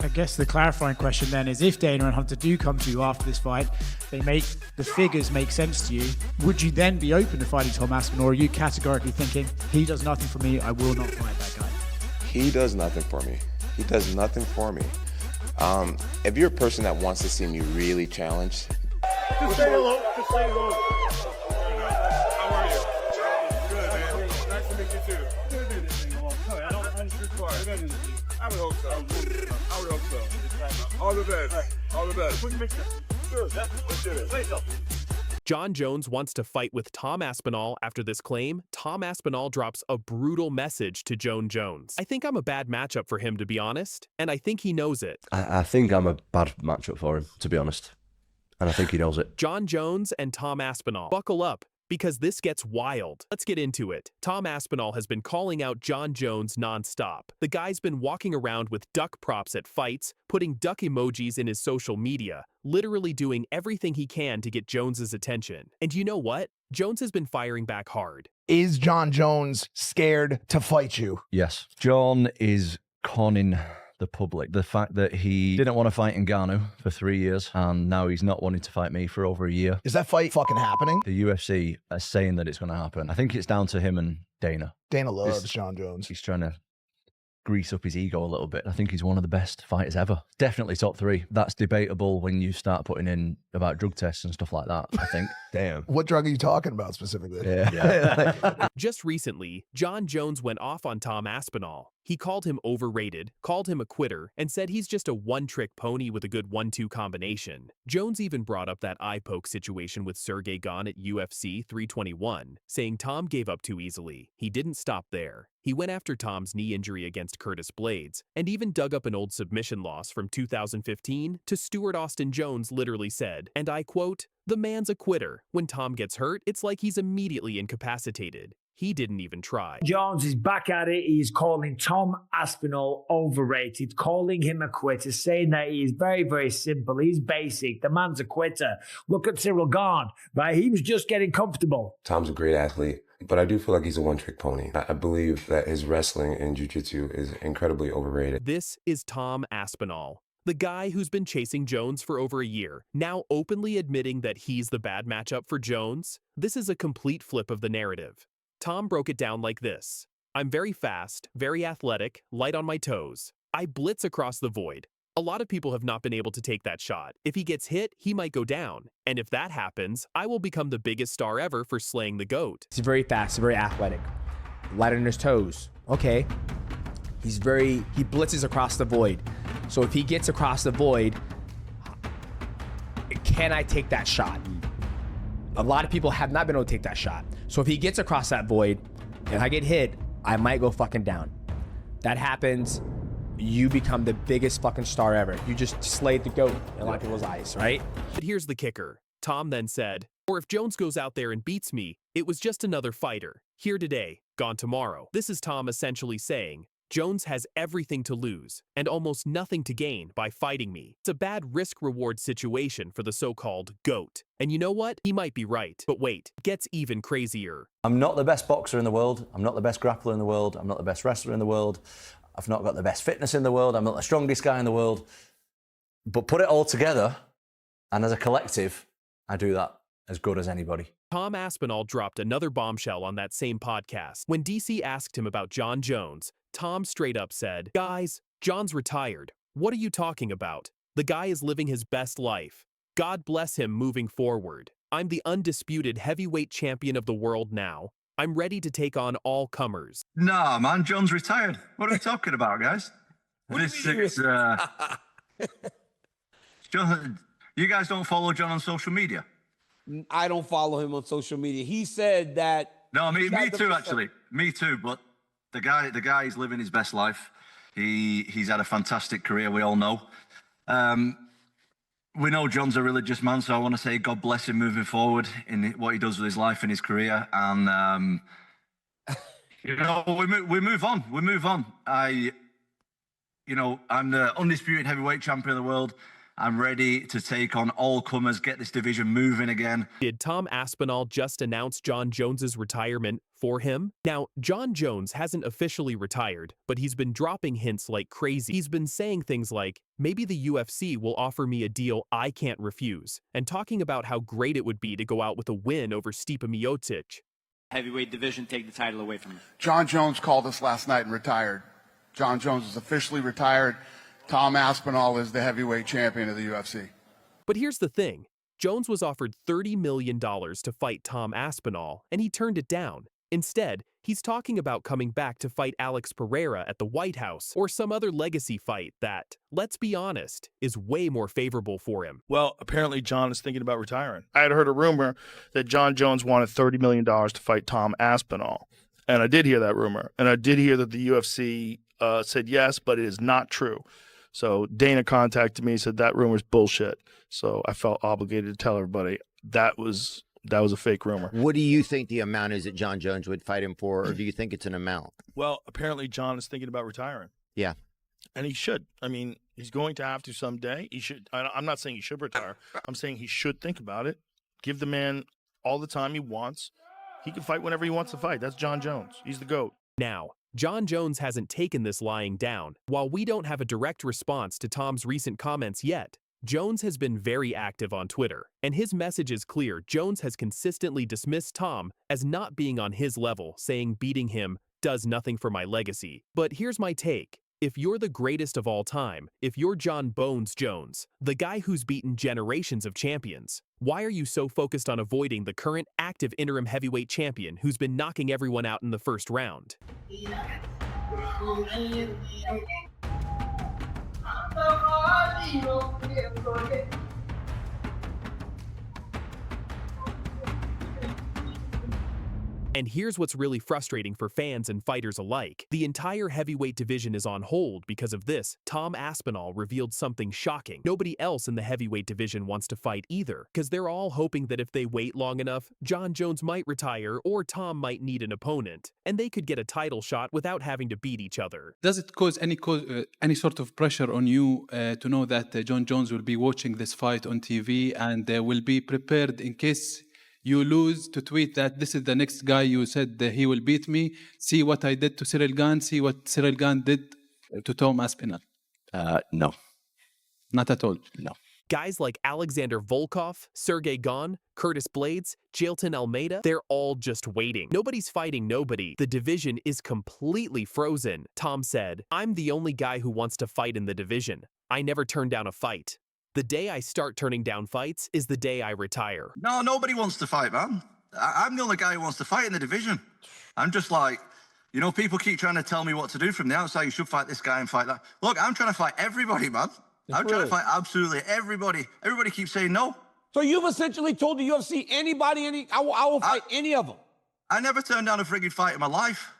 I guess the clarifying question then is, if Dana and Hunter do come to you after this fight, the figures make sense to you, would you then be open to fighting Tom Aspinall, or are you categorically thinking, he does nothing for me, I will not fight that guy? He does nothing for me. He does nothing for me. If you're a person that wants to see me really challenged, just say hello. Just say hello. How are you? Good, man. Nice to meet you too. I would hope so. I would hope so. All the best. All the best. Good. Let's do it. Jon Jones wants to fight with Tom Aspinall after this claim. Tom Aspinall drops a brutal message to Jon Jones. I think I'm a bad matchup for him, to be honest, and I think he knows it. I think I'm a bad matchup for him, to be honest, and I think he knows it. Jon Jones and Tom Aspinall. Buckle up, because this gets wild. Let's get into it. Tom Aspinall has been calling out Jon Jones nonstop. The guy's been walking around with duck props at fights, putting duck emojis in his social media, literally doing everything he can to get Jones's attention. And you know what? Jones has been firing back hard. Is Jon Jones scared to fight you? Yes. Jon is conning the public. The fact that he didn't want to fight Ngannou for 3 years, and now he's not wanting to fight me for over a year. Is that fight fucking happening? The UFC are saying that it's going to happen. I think it's down to him and Dana. Dana loves Jon Jones. He's trying to grease up his ego a little bit. I think he's one of the best fighters ever. Definitely top 3. That's debatable when you start putting in about drug tests and stuff like that, I think. Damn. What drug are you talking about specifically? Yeah. Just recently, Jon Jones went off on Tom Aspinall. He called him overrated, called him a quitter, and said he's just a one-trick pony with a good 1-2 combination. Jones even brought up that eye poke situation with Sergei Gane at UFC 321, saying Tom gave up too easily. He didn't stop there. He went after Tom's knee injury against Curtis Blaydes, and even dug up an old submission loss from 2015 to Stuart Austin Jones literally said, and I quote, "The man's a quitter. When Tom gets hurt, it's like he's immediately incapacitated. He didn't even try." Jones is back at it. He's calling Tom Aspinall overrated, calling him a quitter, saying that he is very, very simple. He's basic. The man's a quitter. Look at Cyril Gane, right? He was just getting comfortable. Tom's a great athlete, but I do feel like he's a one-trick pony. I believe that his wrestling and jiu-jitsu is incredibly overrated. This is Tom Aspinall, the guy who's been chasing Jones for over a year, now openly admitting that he's the bad matchup for Jones. This is a complete flip of the narrative. Tom broke it down like this. I'm very fast, very athletic, light on my toes. I blitz across the void. A lot of people have not been able to take that shot. If he gets hit, he might go down. And if that happens, I will become the biggest star ever for slaying the GOAT. He's very fast, very athletic, light on his toes. Okay. He blitzes across the void. So if he gets across the void, can I take that shot? A lot of people have not been able to take that shot. So if he gets across that void and I get hit, I might go fucking down. That happens, you become the biggest fucking star ever. You just slayed the GOAT in a lot of people's eyes, right? But here's the kicker. Tom then said, or if Jones goes out there and beats me, it was just another fighter. Here today, gone tomorrow. This is Tom essentially saying, Jones has everything to lose and almost nothing to gain by fighting me. It's a bad risk-reward situation for the so-called GOAT. And you know what? He might be right. But wait, it gets even crazier. I'm not the best boxer in the world. I'm not the best grappler in the world. I'm not the best wrestler in the world. I've not got the best fitness in the world. I'm not the strongest guy in the world. But put it all together, and as a collective, I do that as good as anybody. Tom Aspinall dropped another bombshell on that same podcast. When DC asked him about Jon Jones, Tom straight up said, "Guys, Jon's retired. What are you talking about? The guy is living his best life. God bless him moving forward. I'm the undisputed heavyweight champion of the world now. I'm ready to take on all comers." Nah, man, Jon's retired. What are we talking about, guys? Jon, you guys don't follow Jon on social media? I don't follow him on social media. He said that... No, me too, actually. Me too, but the guy is living his best life. He's had a fantastic career, we all know. We know Jon's a religious man, so I want to say God bless him moving forward in what he does with his life and his career. And, you know, we move on. We move on. I'm the undisputed heavyweight champion of the world. I'm ready to take on all comers, get this division moving again. Did Tom Aspinall just announce Jon Jones's retirement for him? Now, Jon Jones hasn't officially retired, but he's been dropping hints like crazy. He's been saying things like, maybe the UFC will offer me a deal I can't refuse, and talking about how great it would be to go out with a win over Stipe Miocic. Heavyweight division, take the title away from him. Jon Jones called us last night and retired. Jon Jones is officially retired. Tom Aspinall is the heavyweight champion of the UFC. But here's the thing. Jones was offered $30 million to fight Tom Aspinall, and he turned it down. Instead, he's talking about coming back to fight Alex Pereira at the White House or some other legacy fight that, let's be honest, is way more favorable for him. Well, apparently Jon is thinking about retiring. I had heard a rumor that Jon Jones wanted $30 million to fight Tom Aspinall, and I did hear that rumor. And I did hear that the UFC said yes, but it is not true. So Dana contacted me, said that rumor's bullshit. So I felt obligated to tell everybody that was a fake rumor. What do you think the amount is that Jon Jones would fight him for, or do you think it's an amount? Well, apparently Jon is thinking about retiring. Yeah. And he should. I mean, he's going to have to someday. He should. I'm not saying he should retire. I'm saying he should think about it. Give the man all the time he wants. He can fight whenever he wants to fight. That's Jon Jones. He's the GOAT. Now, Jon Jones hasn't taken this lying down. While we don't have a direct response to Tom's recent comments yet, Jones has been very active on Twitter, and his message is clear. Jones has consistently dismissed Tom as not being on his level, saying beating him does nothing for my legacy. But here's my take. If you're the greatest of all time, if you're Jon Bones Jones, the guy who's beaten generations of champions, why are you so focused on avoiding the current active interim heavyweight champion who's been knocking everyone out in the first round? And here's what's really frustrating for fans and fighters alike. The entire heavyweight division is on hold because of this. Tom Aspinall revealed something shocking. Nobody else in the heavyweight division wants to fight either, because they're all hoping that if they wait long enough, Jon Jones might retire or Tom might need an opponent, and they could get a title shot without having to beat each other. Does it cause any sort of pressure on you to know that Jon Jones will be watching this fight on TV and will be prepared in case you lose to tweet that this is the next guy you said that he will beat me? See what I did to Sergei Gane. See what Sergei Gane did to Tom Aspinall. No. Not at all. No. Guys like Alexander Volkov, Sergei Gane, Curtis Blaydes, Jailton Almeida, they're all just waiting. Nobody's fighting nobody. The division is completely frozen. Tom said, "I'm the only guy who wants to fight in the division. I never turn down a fight. The day I start turning down fights is the day I retire." No, nobody wants to fight, man. I'm the only guy who wants to fight in the division. I'm just like, you know, people keep trying to tell me what to do from the outside. You should fight this guy and fight that. Look, I'm trying to fight everybody, man. I'm trying to fight absolutely everybody. Everybody keeps saying no. So you've essentially told the UFC, I will fight any of them. I never turned down a frigging fight in my life.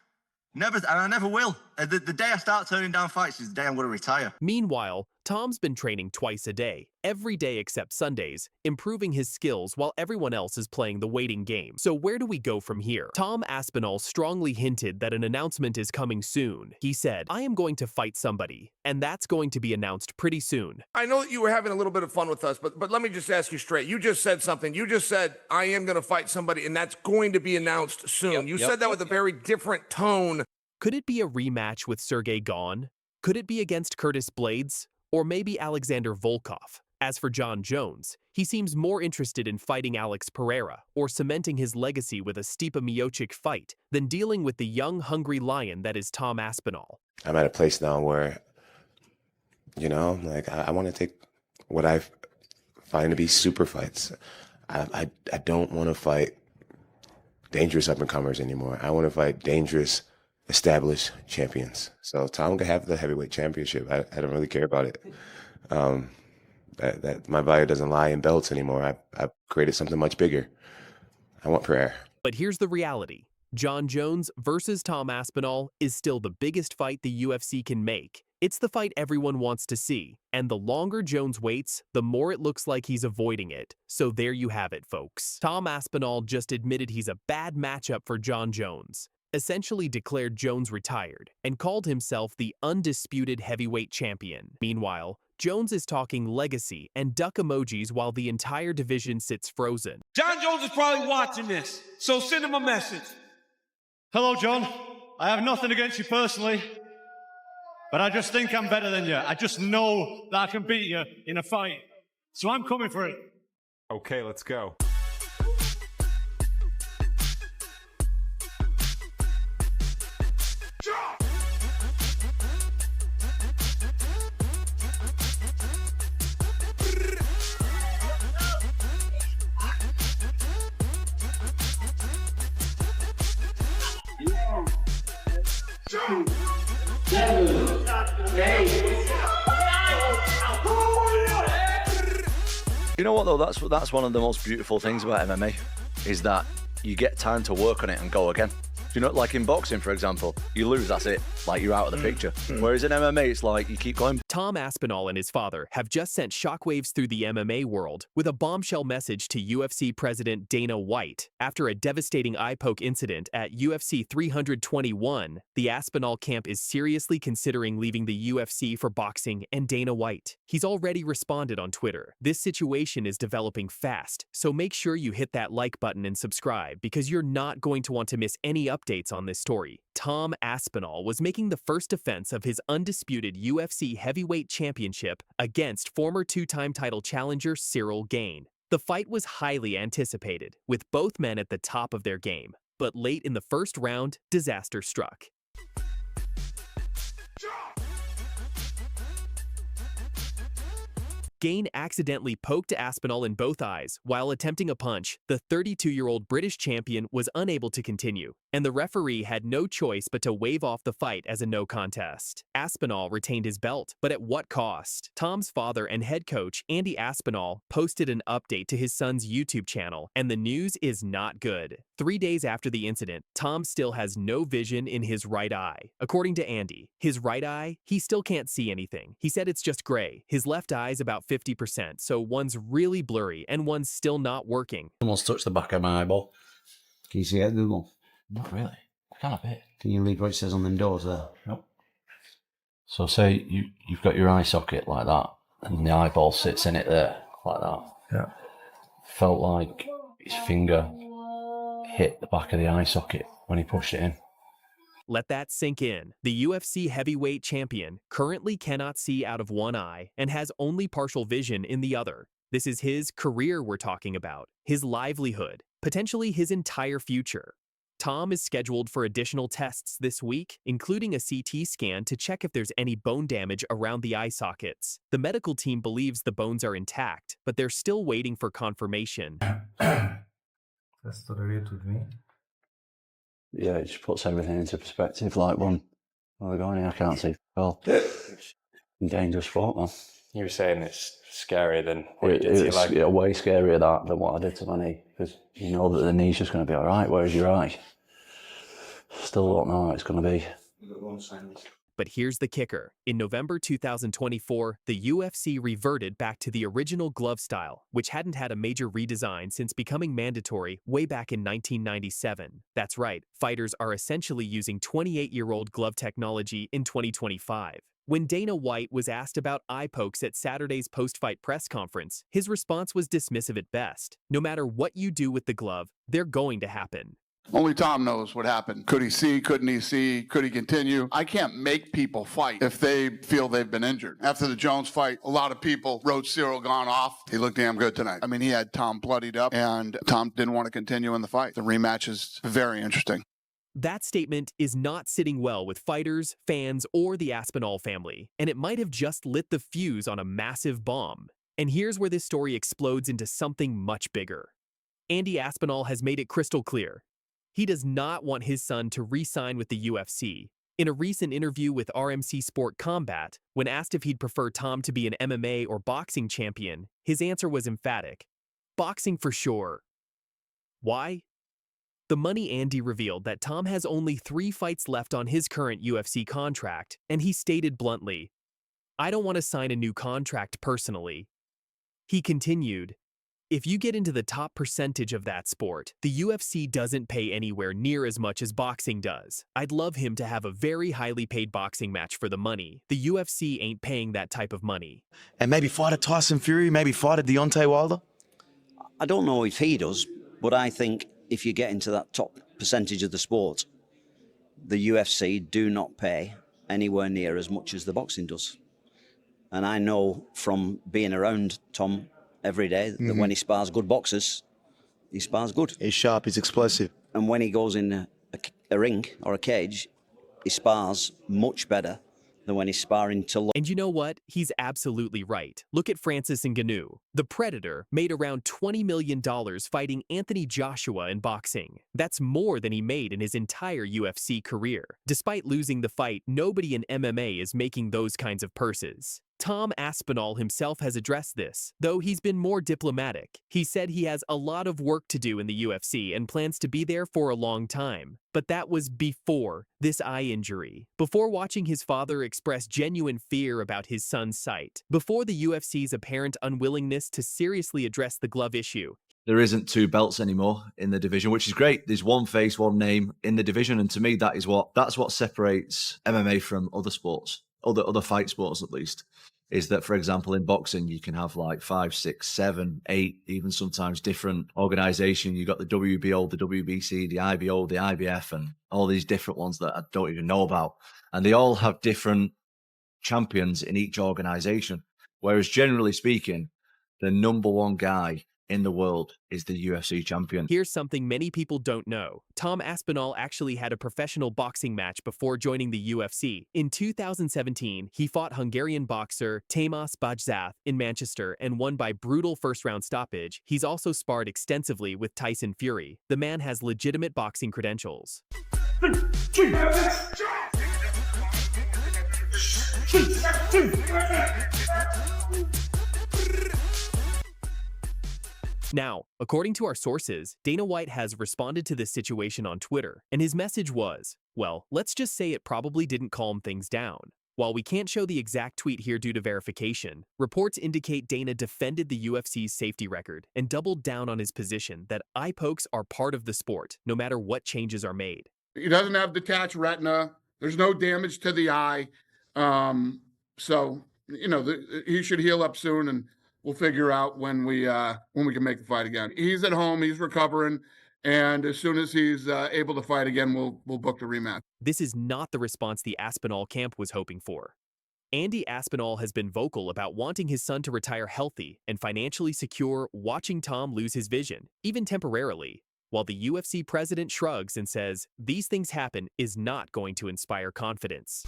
Never, and I never will. The day I start turning down fights is the day I'm going to retire. Meanwhile, Tom's been training twice a day, every day except Sundays, improving his skills while everyone else is playing the waiting game. So where do we go from here? Tom Aspinall strongly hinted that an announcement is coming soon. He said, "I am going to fight somebody, and that's going to be announced pretty soon." I know that you were having a little bit of fun with us, but let me just ask you straight. You just said something. You just said, "I am going to fight somebody, and that's going to be announced soon." You said that with a very different tone. Could it be a rematch with Sergei Gane? Could it be against Curtis Blaydes? Or maybe Alexander Volkov? As for Jon Jones, he seems more interested in fighting Alex Pereira or cementing his legacy with a Stipe Miocic fight than dealing with the young, hungry lion that is Tom Aspinall. I'm at a place now where, you know, like I want to take what I find to be super fights. I don't want to fight dangerous up-and-comers anymore. I want to fight dangerous, established champions. So Tom can have the heavyweight championship. I don't really care about it. That my value doesn't lie in belts anymore. I've created something much bigger. I want Pereira. But here's the reality. Jon Jones versus Tom Aspinall is still the biggest fight the UFC can make. It's the fight everyone wants to see, and the longer Jones waits, the more it looks like he's avoiding it. So there you have it, folks. Tom Aspinall just admitted he's a bad matchup for Jon Jones, essentially declared Jones retired, and called himself the undisputed heavyweight champion. Meanwhile, Jones is talking legacy and duck emojis while the entire division sits frozen. Jon Jones is probably watching this, so send him a message. Hello, John. I have nothing against you personally, but I just think I'm better than you. I just know that I can beat you in a fight. So I'm coming for it. Okay, let's go. You know what though? That's one of the most beautiful things about MMA is that you get time to work on it and go again. You know, like in boxing, for example, you lose, that's it. Like you're out of the picture. Whereas in MMA, it's like you keep going. Tom Aspinall and his father have just sent shockwaves through the MMA world with a bombshell message to UFC President Dana White. After a devastating eye poke incident at UFC 321, the Aspinall camp is seriously considering leaving the UFC for boxing and Dana White. He's already responded on Twitter. This situation is developing fast, so make sure you hit that like button and subscribe because you're not going to want to miss any updates on this story. Tom Aspinall was making the first defense of his undisputed UFC heavyweight championship against former two-time title challenger Sergei Gane. The fight was highly anticipated, with both men at the top of their game. But late in the first round, disaster struck. Gane accidentally poked Aspinall in both eyes while attempting a punch. The 32-year-old British champion was unable to continue, and the referee had no choice but to wave off the fight as a no contest. Aspinall retained his belt, but at what cost? Tom's father and head coach, Andy Aspinall, posted an update to his son's YouTube channel, and the news is not good. 3 days after the incident, Tom still has no vision in his right eye. According to Andy, his right eye, he still can't see anything. He said it's just gray. His left eye is about 50%, so one's really blurry and one's still not working. Almost touched the back of my eyeball. Can you see it, Google? Not really. I can't a bit. Can you read what it says on them doors there? Nope. So say you've got your eye socket like that, and the eyeball sits in it there, like that. Yeah. Felt like his finger hit the back of the eye socket when he pushed it in. Let that sink in. The UFC heavyweight champion currently cannot see out of one eye and has only partial vision in the other. This is his career we're talking about, his livelihood, potentially his entire future. Tom is scheduled for additional tests this week, including a CT scan to check if there's any bone damage around the eye sockets. The medical team believes the bones are intact, but they're still waiting for confirmation. That's tolerated with me. Yeah, it just puts everything into perspective. Like, where we're going here, I can't see. Well, it's a dangerous sport, man. You were saying it's scarier than what you did to your It's leg. way scarier than what I did to my knee, because you know that the knee's just going to be all right, whereas your eye, still don't know how it's going to be. But here's the kicker. In November 2024, the UFC reverted back to the original glove style, which hadn't had a major redesign since becoming mandatory way back in 1997. That's right, fighters are essentially using 28-year-old glove technology in 2025. When Dana White was asked about eye pokes at Saturday's post-fight press conference, his response was dismissive at best. No matter what you do with the glove, they're going to happen. Only Tom knows what happened. Could he see? Couldn't he see? Could he continue? I can't make people fight if they feel they've been injured. After the Jones fight, a lot of people wrote Sergei Gane off. He looked damn good tonight. I mean, he had Tom bloodied up, and Tom didn't want to continue in the fight. The rematch is very interesting. That statement is not sitting well with fighters, fans, or the Aspinall family, and it might have just lit the fuse on a massive bomb. And here's where this story explodes into something much bigger. Andy Aspinall has made it crystal clear. He does not want his son to re-sign with the UFC. In a recent interview with RMC Sport Combat, when asked if he'd prefer Tom to be an MMA or boxing champion, his answer was emphatic. Boxing for sure. Why? The Money Andy revealed that Tom has only 3 fights left on his current UFC contract, and he stated bluntly, "I don't want to sign a new contract personally." He continued, If you get into the top percentage of that sport, the UFC doesn't pay anywhere near as much as boxing does. I'd love him to have a very highly paid boxing match for the money. The UFC ain't paying that type of money. And maybe fight a Tyson Fury, maybe fight a Deontay Wilder? I don't know if he does, but I think if you get into that top percentage of the sport, the UFC do not pay anywhere near as much as the boxing does. And I know from being around Tom every day that when he spars good boxers, he spars good. He's sharp, he's explosive. And when he goes in a ring or a cage, he spars much better than when he's sparring to... And you know what? He's absolutely right. Look at Francis Ngannou. The Predator made around $20 million fighting Anthony Joshua in boxing. That's more than he made in his entire UFC career. Despite losing the fight, nobody in MMA is making those kinds of purses. Tom Aspinall himself has addressed this, though he's been more diplomatic. He said he has a lot of work to do in the UFC and plans to be there for a long time. But that was before this eye injury, before watching his father express genuine fear about his son's sight, before the UFC's apparent unwillingness to seriously address the glove issue. There isn't two belts anymore in the division, which is great. There's one face, one name in the division, and to me, that's what separates MMA from other sports, other fight sports at least. Is that, for example, in boxing, you can have like 5, 6, 7, 8, even sometimes different organizations. You've got the WBO, the WBC, the IBO, the IBF, and all these different ones that I don't even know about. And they all have different champions in each organization. Whereas generally speaking, the number one guy in the world is the UFC champion. Here's something many people don't know. Tom Aspinall actually had a professional boxing match before joining the UFC. In 2017, he fought Hungarian boxer Tamás Bajzát in Manchester and won by brutal first-round stoppage. He's also sparred extensively with Tyson Fury. The man has legitimate boxing credentials. Now, according to our sources, Dana White has responded to this situation on Twitter, and his message was, well, let's just say it probably didn't calm things down. While we can't show the exact tweet here due to verification, reports indicate Dana defended the UFC's safety record and doubled down on his position that eye pokes are part of the sport, no matter what changes are made. He doesn't have detached retina. There's no damage to the eye. So, he should heal up soon, and we'll figure out when we can make the fight again. He's at home. He's recovering. And as soon as he's able to fight again, we'll book the rematch. This is not the response the Aspinall camp was hoping for. Andy Aspinall has been vocal about wanting his son to retire healthy and financially secure, watching Tom lose his vision, even temporarily, while the UFC president shrugs and says, these things happen is not going to inspire confidence.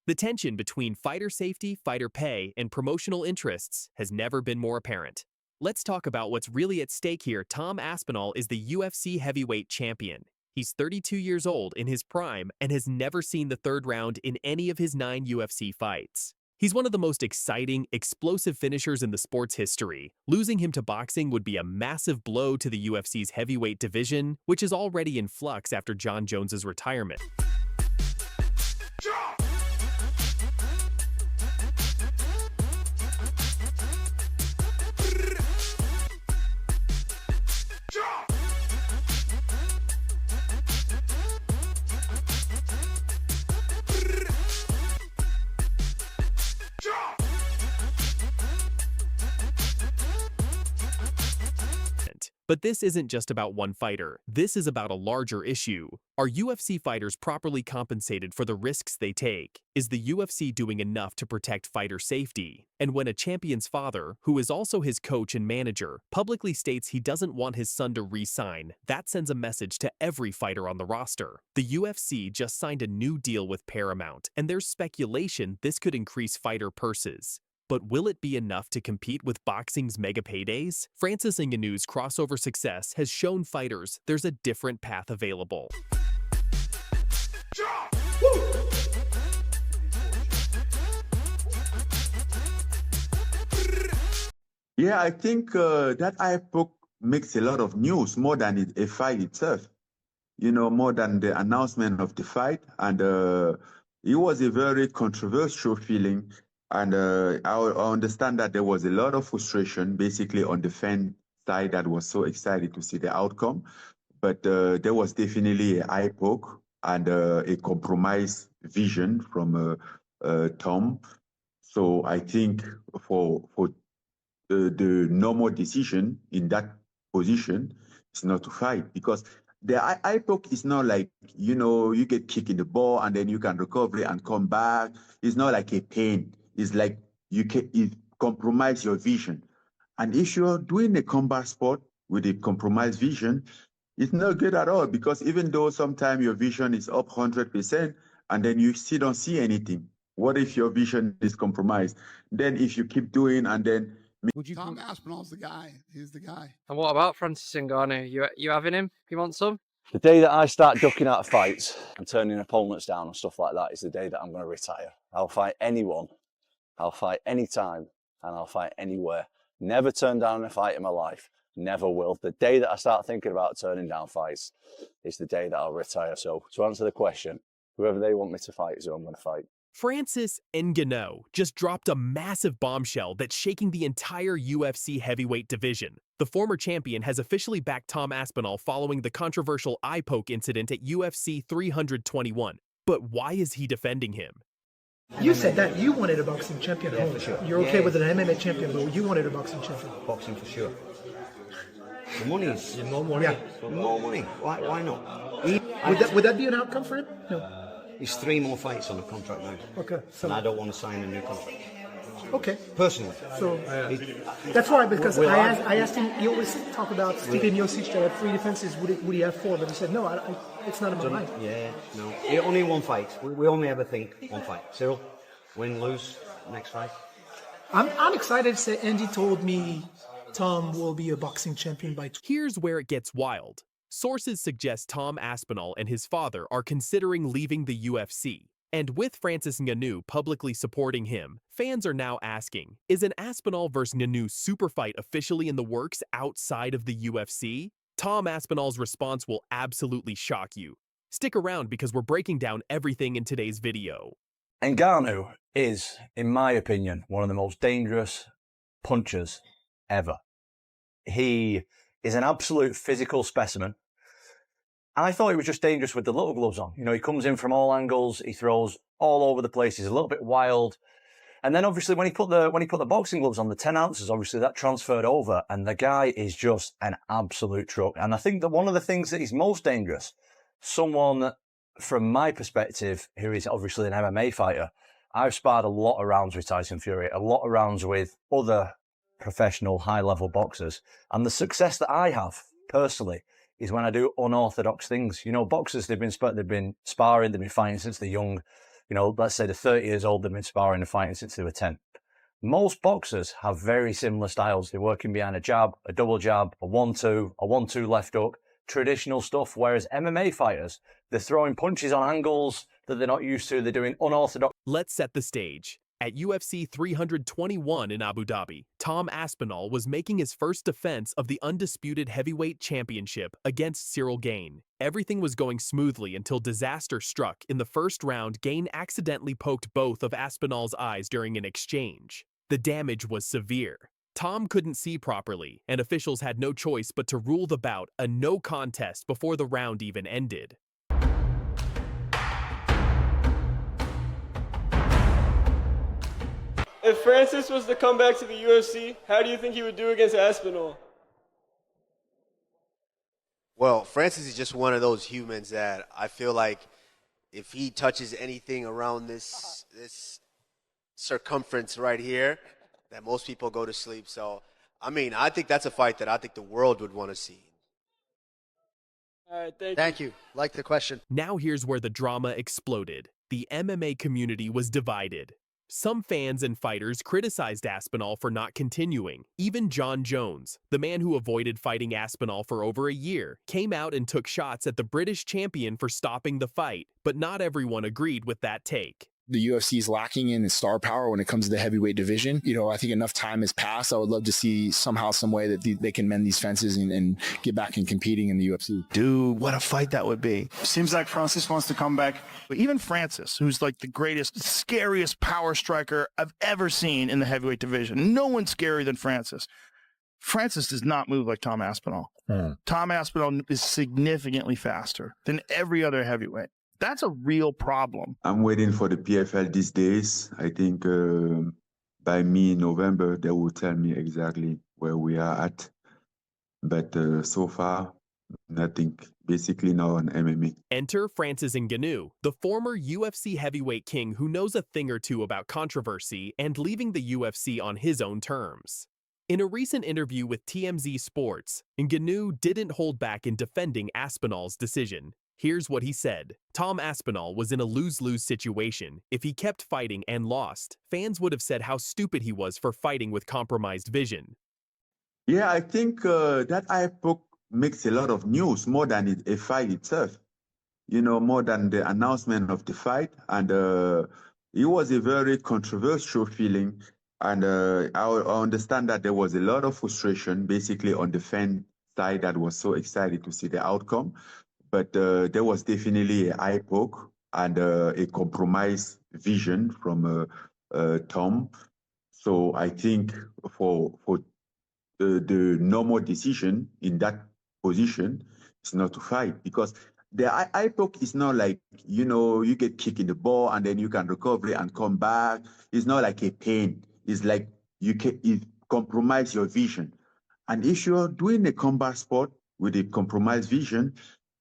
The tension between fighter safety, fighter pay, and promotional interests has never been more apparent. Let's talk about what's really at stake here. Tom Aspinall is the UFC heavyweight champion. He's 32 years old, in his prime, and has never seen the third round in any of his 9 UFC fights. He's one of the most exciting, explosive finishers in the sport's history. Losing him to boxing would be a massive blow to the UFC's heavyweight division, which is already in flux after Jon Jones's retirement. But this isn't just about one fighter. This is about a larger issue. Are UFC fighters properly compensated for the risks they take? Is the UFC doing enough to protect fighter safety? And when a champion's father, who is also his coach and manager, publicly states he doesn't want his son to re-sign, that sends a message to every fighter on the roster. The UFC just signed a new deal with Paramount, and there's speculation this could increase fighter purses. But will it be enough to compete with boxing's mega paydays? Francis Ngannou's crossover success has shown fighters there's a different path available. Yeah, I think that eye poke makes a lot of news, more than a fight itself. You know, more than the announcement of the fight. And it was a very controversial feeling. And I understand that there was a lot of frustration, basically, on the fan side that was so excited to see the outcome. But there was definitely an eye poke and a compromise vision from Tom. So I think for the normal decision in that position is not to fight, because the eye poke is not like, you know, you get kicked in the ball and then you can recover and come back. It's not like a pain. It's like it compromise your vision. And if you're doing a combat sport with a compromised vision, it's not good at all, because even though sometimes your vision is up 100% and then you still don't see anything. What if your vision is compromised? Then if you keep doing and then... Tom Aspinall's the guy. He's the guy. And what about Francis Ngannou? You having him? You want some? The day that I start ducking out of fights and turning opponents down and stuff like that is the day that I'm going to retire. I'll fight anyone, I'll fight anytime, and I'll fight anywhere. Never turn down a fight in my life. Never will. The day that I start thinking about turning down fights is the day that I'll retire. So to answer the question, whoever they want me to fight is who I'm going to fight. Francis Ngannou just dropped a massive bombshell that's shaking the entire UFC heavyweight division. The former champion has officially backed Tom Aspinall following the controversial eye poke incident at UFC 321. But why is he defending him? You said that you wanted a boxing champion. Yeah, for sure. You're okay with an MMA champion, but you wanted a boxing champion. Boxing for sure. The money is... More money. Yeah. More money. Why not? Would that be an outcome for him? No. He's 3 more fights on the contract now. Okay. So, and I don't want to sign a new contract. Okay. Personally. So that's why, because I asked him. You always talk about Stipe Miocic that had 3 defenses. Would he have 4? But he said no. It's not in my mind. Yeah. No. Only one fight. We only ever think one fight. Cyril, win, lose, next fight. I'm excited to say Andy told me Tom will be a boxing champion by. Here's where it gets wild. Sources suggest Tom Aspinall and his father are considering leaving the UFC. And with Francis Ngannou publicly supporting him, fans are now asking, is an Aspinall vs. Ngannou super fight officially in the works outside of the UFC? Tom Aspinall's response will absolutely shock you. Stick around because we're breaking down everything in today's video. Ngannou is, in my opinion, one of the most dangerous punchers ever. He is an absolute physical specimen. I thought he was just dangerous with the little gloves on. You know, he comes in from all angles, he throws all over the place, he's a little bit wild. And then obviously when he put the boxing gloves on, the 10 ounces, obviously that transferred over, and the guy is just an absolute truck. And I think that one of the things that is most dangerous, someone from my perspective, who is obviously an MMA fighter, I've sparred a lot of rounds with Tyson Fury, a lot of rounds with other professional high-level boxers. And the success that I have, personally, is when I do unorthodox things. You know, boxers, they've been sparring, they've been fighting since they're young. You know, let's say they're 30 years old, they've been sparring and fighting since they were 10. Most boxers have very similar styles. They're working behind a jab, a double jab, a 1-2, a 1-2 left hook, traditional stuff. Whereas MMA fighters, they're throwing punches on angles that they're not used to. They're doing unorthodox. Let's set the stage. At UFC 321 in Abu Dhabi, Tom Aspinall was making his first defense of the undisputed heavyweight championship against Sergei Gane. Everything was going smoothly until disaster struck. In the first round, Gane accidentally poked both of Aspinall's eyes during an exchange. The damage was severe. Tom couldn't see properly, and officials had no choice but to rule the bout a no contest before the round even ended. If Francis was to come back to the UFC, how do you think he would do against Aspinall? Well, Francis is just one of those humans that I feel like if he touches anything around this circumference right here, that most people go to sleep. So, I mean, I think that's a fight that I think the world would want to see. All right, thank you. Like the question. Now here's where the drama exploded. The MMA community was divided. Some fans and fighters criticized Aspinall for not continuing. Even Jon Jones, the man who avoided fighting Aspinall for over a year, came out and took shots at the British champion for stopping the fight, but not everyone agreed with that take. The UFC is lacking in star power when it comes to the heavyweight division. I think enough time has passed. I would love to see somehow, some way that they can mend these fences and get back in competing in the UFC. Dude, what a fight that would be. Seems like Francis wants to come back. But even Francis, who's like the greatest, scariest power striker I've ever seen in the heavyweight division. No one's scarier than Francis. Francis does not move like Tom Aspinall. Tom Aspinall is significantly faster than every other heavyweight. That's a real problem. I'm waiting for the PFL these days. I think by mid-November, they will tell me exactly where we are at. But so far, nothing. Basically now on MMA. Enter Francis Ngannou, the former UFC heavyweight king who knows a thing or two about controversy and leaving the UFC on his own terms. In a recent interview with TMZ Sports, Ngannou didn't hold back in defending Aspinall's decision. Here's what he said. Tom Aspinall was in a lose-lose situation. If he kept fighting and lost, fans would have said how stupid he was for fighting with compromised vision. Yeah, I think that eye poke makes a lot of news, more than a fight itself. More than the announcement of the fight. And it was a very controversial feeling. And I understand that there was a lot of frustration, basically on the fan side that was so excited to see the outcome. But there was definitely an eye poke and a compromised vision from Tom. So I think for the normal decision in that position is not to fight, because the eye poke is not like, you get kicked in the ball and then you can recover and come back. It's not like a pain. It's like it compromise your vision. And if you're doing a combat sport with a compromised vision,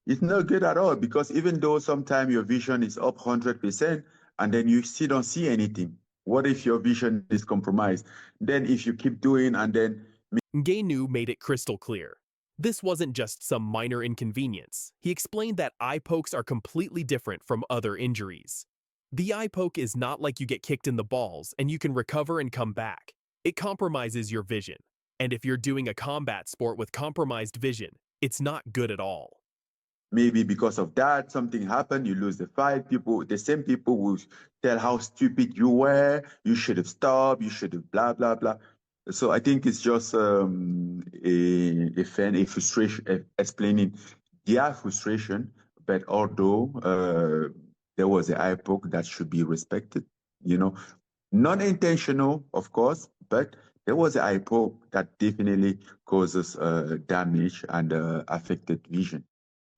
it's not good at all, because even though sometimes your vision is up 100% and then you still don't see anything. What if your vision is compromised? Then if you keep doing and then... Ngannou made it crystal clear. This wasn't just some minor inconvenience. He explained that eye pokes are completely different from other injuries. The eye poke is not like you get kicked in the balls and you can recover and come back. It compromises your vision. And if you're doing a combat sport with compromised vision, it's not good at all. Maybe because of that, something happened, you lose the fight. The same people will tell how stupid you were, you should have stopped, you should have blah, blah, blah. So I think it's just a frustration, explaining their frustration, but although there was an eye poke that should be respected, non-intentional, of course, but there was an eye poke that definitely causes damage and affected vision.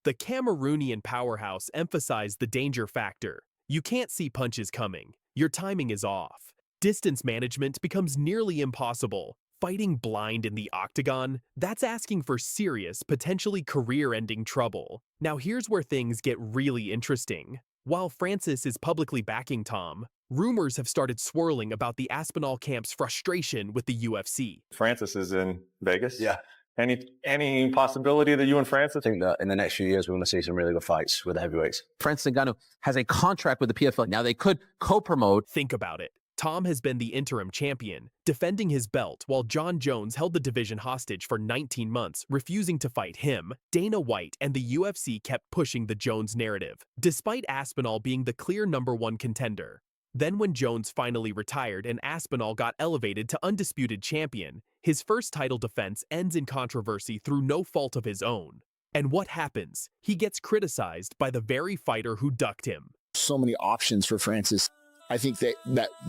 The Cameroonian powerhouse emphasized the danger factor. You can't see punches coming. Your timing is off. Distance management becomes nearly impossible. Fighting blind in the octagon, that's asking for serious, potentially career-ending trouble. Now here's where things get really interesting. While Francis is publicly backing Tom, rumors have started swirling about the Aspinall camp's frustration with the UFC. Francis is in Vegas? Yeah. Any possibility that you and Francis? I think that in the next few years, we're going to see some really good fights with the heavyweights. Francis Ngannou has a contract with the PFL. Now, they could co-promote. Think about it. Tom has been the interim champion, defending his belt while Jon Jones held the division hostage for 19 months, refusing to fight him. Dana White and the UFC kept pushing the Jones narrative, despite Aspinall being the clear #1 contender. Then when Jones finally retired and Aspinall got elevated to undisputed champion, his first title defense ends in controversy through no fault of his own. And what happens? He gets criticized by the very fighter who ducked him. So many options for Francis. I think that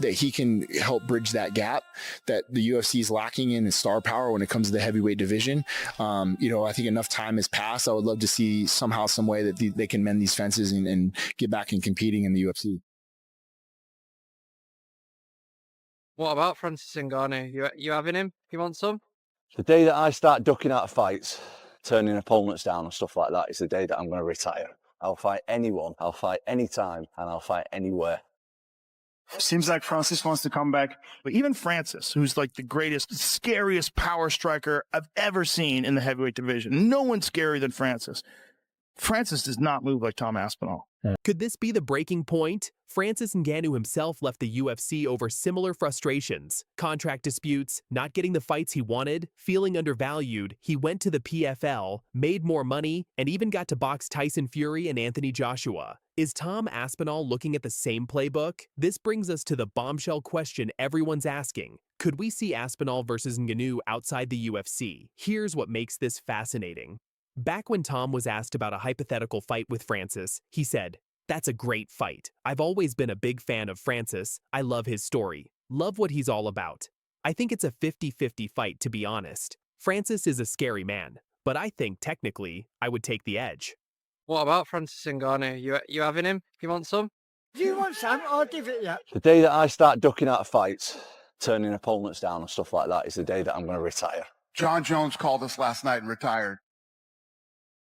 he can help bridge that gap that the UFC is lacking in star power when it comes to the heavyweight division. I think enough time has passed. I would love to see somehow, some way that they can mend these fences and get back in competing in the UFC. What about Francis Ngannou? You having him? You want some? The day that I start ducking out of fights, turning opponents down and stuff like that is the day that I'm going to retire. I'll fight anyone, I'll fight anytime, and I'll fight anywhere. Seems like Francis wants to come back. But even Francis, who's like the greatest, scariest power striker I've ever seen in the heavyweight division. No one's scarier than Francis. Francis does not move like Tom Aspinall. Could this be the breaking point? Francis Ngannou himself left the UFC over similar frustrations, contract disputes, not getting the fights he wanted, feeling undervalued. He went to the PFL, made more money, and even got to box Tyson Fury and Anthony Joshua. Is Tom Aspinall looking at the same playbook? This brings us to the bombshell question everyone's asking. Could we see Aspinall versus Ngannou outside the UFC? Here's what makes this fascinating. Back when Tom was asked about a hypothetical fight with Francis, he said, "That's a great fight. I've always been a big fan of Francis. I love his story. Love what he's all about. I think it's a 50-50 fight, to be honest. Francis is a scary man, but I think technically I would take the edge." What about Francis Ngannou? You having him? You want some? Do you want some? I'll give it you. The day that I start ducking out of fights, turning opponents down and stuff like that is the day that I'm going to retire. Jon Jones called us last night and retired.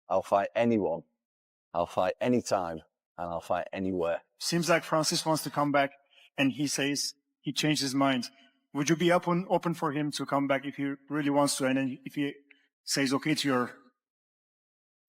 I'll fight anyone. I'll fight anytime. And I'll fight anywhere. Seems like Francis wants to come back, and he says he changed his mind. Would you be open for him to come back if he really wants to, and then if he says okay to your...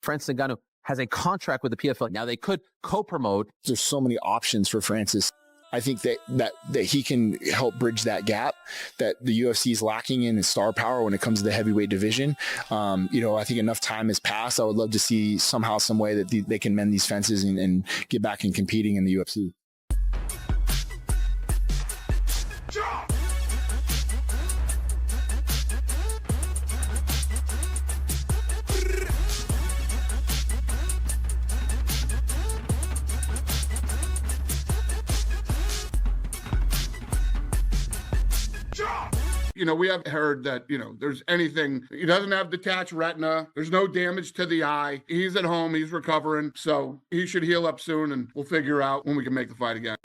Francis Ngannou has a contract with the PFL. Now they could co-promote. There's so many options for Francis. I think that he can help bridge that gap that the UFC is lacking in star power when it comes to the heavyweight division. I think enough time has passed. I would love to see somehow, some way that they can mend these fences and get back in competing in the UFC. We have heard that, there's anything. He doesn't have detached retina. There's no damage to the eye. He's at home. He's recovering. So he should heal up soon, and we'll figure out when we can make the fight again.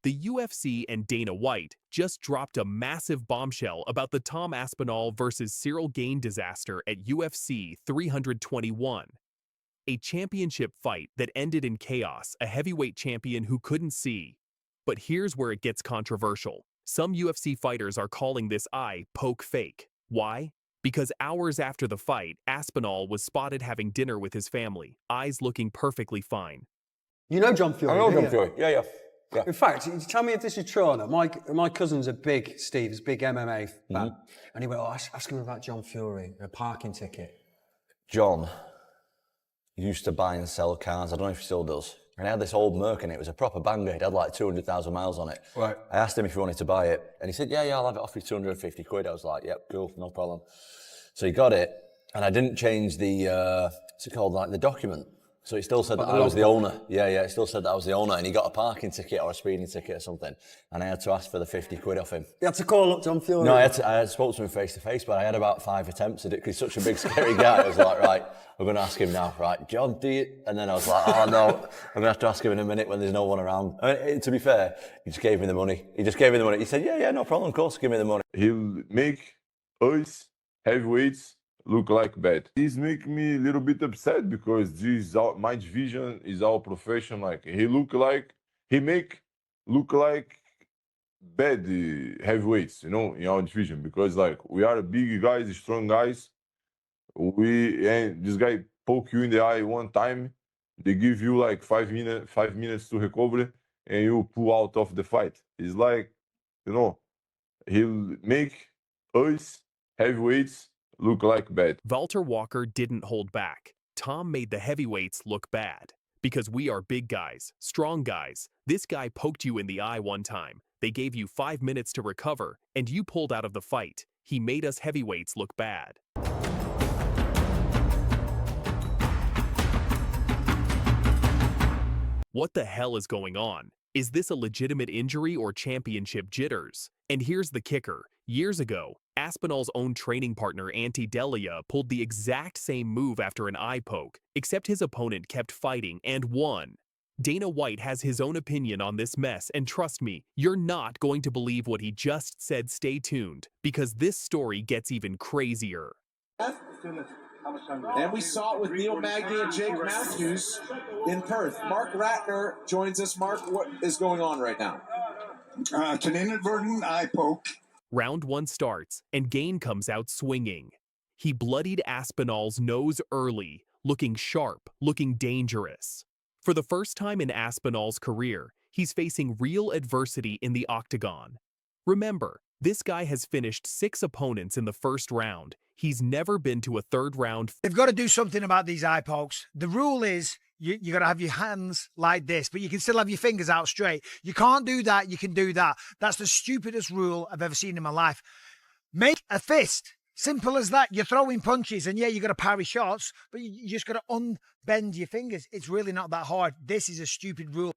The UFC and Dana White just dropped a massive bombshell about the Tom Aspinall versus Sergei Gane disaster at UFC 321. A championship fight that ended in chaos, a heavyweight champion who couldn't see. But here's where it gets controversial. Some UFC fighters are calling this eye poke fake. Why? Because hours after the fight, Aspinall was spotted having dinner with his family, eyes looking perfectly fine. You know John Fury? I know Jon Fury. Yeah. In fact, tell me if this is true or not. My cousin's a big MMA fan. And he went, ask him about John Fury, a parking ticket. John used to buy and sell cars. I don't know if he still does. And I had this old Merc, and it was a proper banger. It had like 200,000 miles on it. Right. I asked him if he wanted to buy it, and he said, yeah, I'll have it off you 250 quid. I was like, yep, cool, no problem. So he got it, and I didn't change the, what's it called, like the document. So it still said that I was the owner. Yeah, it still said that I was the owner, and he got a parking ticket or a speeding ticket or something, and I had to ask for the 50 quid off him. You had to call up John Fury? No, I spoke to him face to face, but I had about 5 attempts at it because he's such a big, scary guy. I was like, right, we're going to ask him now. Right, John, do you? And then I was like, oh no, I'm going to have to ask him in a minute when there's no one around. I mean, to be fair, he just gave me the money. He said, yeah, no problem, of course, give me the money. He'll make us heavyweights look like bad. This make me a little bit upset because this is my division is our profession. Like he make look like bad heavyweights, in our division, because like we are big guys, strong guys. And this guy poke you in the eye one time, they give you like 5 minutes to recover, and you pull out of the fight. It's like, he'll make us heavyweights look like bad. Walter Walker didn't hold back. Tom made the heavyweights look bad. Because we are big guys, strong guys. This guy poked you in the eye one time. They gave you 5 minutes to recover, and you pulled out of the fight. He made us heavyweights look bad. What the hell is going on? Is this a legitimate injury or championship jitters? And here's the kicker. Years ago, Aspinall's own training partner Ante Delia pulled the exact same move after an eye poke, except his opponent kept fighting and won. Dana White has his own opinion on this mess, and trust me, you're not going to believe what he just said. Stay tuned, because this story gets even crazier. And we saw it with Neil Magny and Jake Matthews in Perth. Mark Ratner joins us. Mark, what is going on right now? It's an inadvertent eye poke. Round 1 starts, and Gane comes out swinging. He bloodied Aspinall's nose early, looking sharp, looking dangerous. For the first time in Aspinall's career, he's facing real adversity in the octagon. Remember, this guy has finished 6 opponents in the first round. He's never been to a third round. They've got to do something about these eye pokes. The rule is you got to have your hands like this, but you can still have your fingers out straight. You can't do that. You can do that. That's the stupidest rule I've ever seen in my life. Make a fist. Simple as that. You're throwing punches, and yeah, you got to parry shots, but you just got to unbend your fingers. It's really not that hard. This is a stupid rule.